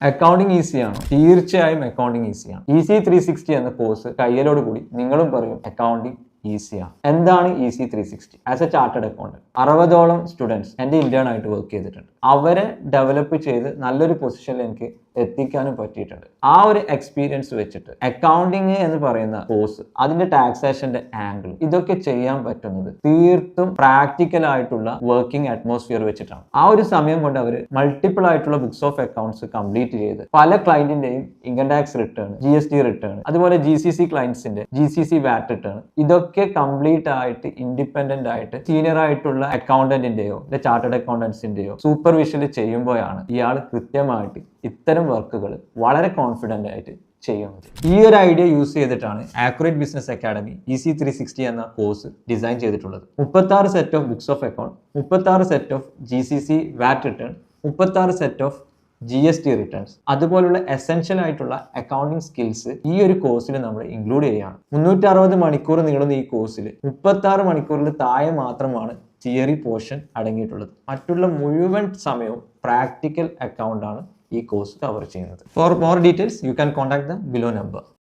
Accounting ഈസിയാണ്, തീർച്ചയായും accounting ഈസിയാണ്. EC360 എന്ന കോഴ്സ് കയ്യിലോട് കൂടി നിങ്ങളും പറയും അക്കൗണ്ടിങ് ഈസിയാണ്. എന്താണ് EC360? As a chartered accountant 60ഓളം സ്റ്റുഡൻസ് എൻ്റെ ഇന്റേൺ ആയിട്ട് വർക്ക് ചെയ്തിട്ടുണ്ട്. അവരെ ഡെവലപ്പ് ചെയ്ത് നല്ലൊരു പൊസിഷനിൽ എനിക്ക് എത്തിക്കാനും പറ്റിയിട്ടുണ്ട്. ആ ഒരു എക്സ്പീരിയൻസ് വെച്ചിട്ട് അക്കൗണ്ടിങ് എന്ന് പറയുന്ന കോഴ്സ്, അതിന്റെ ടാക്സേഷന്റെ ആംഗിൾ, ഇതൊക്കെ ചെയ്യാൻ പറ്റുന്നത് തീർത്തും പ്രാക്ടിക്കൽ ആയിട്ടുള്ള വർക്കിംഗ് അറ്റ്മോസ്ഫിയർ വെച്ചിട്ടാണ്. ആ ഒരു സമയം കൊണ്ട് അവർ മൾട്ടിപ്പിൾ ആയിട്ടുള്ള ബുക്സ് ഓഫ് അക്കൗണ്ട്സ് കംപ്ലീറ്റ് ചെയ്ത് പല ക്ലയന്റിന്റെയും income tax return, GST return, അതുപോലെ GCC ക്ലയന്റ്സിന്റെ GCC VAT റിട്ടേൺ, ഇതൊക്കെ കംപ്ലീറ്റ് ആയിട്ട് ഇൻഡിപെൻഡന്റ് ആയിട്ട് സീനിയർ ആയിട്ടുള്ള അക്കൗണ്ടന്റിന്റെയോ ചാർട്ടേഡ് അക്കൗണ്ടൻസിന്റെയോ സൂപ്പർവിഷനിൽ ചെയ്യുമ്പോഴാണ് ഇയാൾ കൃത്യമായിട്ട് ഇത്തരം വർക്കുകൾ വളരെ കോൺഫിഡന്റ് ആയിട്ട് ചെയ്യുന്നത്. ഈ ഒരു ഐഡിയ യൂസ് ചെയ്തിട്ടാണ് ആക്യുറേറ്റ് ബിസിനസ് അക്കാഡമി EC360 എന്ന കോഴ്സ് ഡിസൈൻ ചെയ്തിട്ടുള്ളത്. 36 set of books of account, 36 set of GCC VAT return, 36 set of GST returns, അതുപോലുള്ള എസെൻഷ്യൽ ആയിട്ടുള്ള അക്കൗണ്ടിങ് സ്കിൽസ് ഈ ഒരു കോഴ്സിൽ നമ്മൾ ഇൻക്ലൂഡ് ചെയ്യുകയാണ്. 360 മണിക്കൂർ നീളുന്ന ഈ കോഴ്സിൽ 36 മണിക്കൂറിൽ താഴെ മാത്രമാണ് തിയറി പോർഷൻ അടങ്ങിയിട്ടുള്ളത്. മറ്റുള്ള മുഴുവൻ സമയവും പ്രാക്ടിക്കൽ അക്കൗണ്ട് ആണ് ഈ കോഴ്സ് കവർ ചെയ്യുന്നത്. For more details you can contact the below number.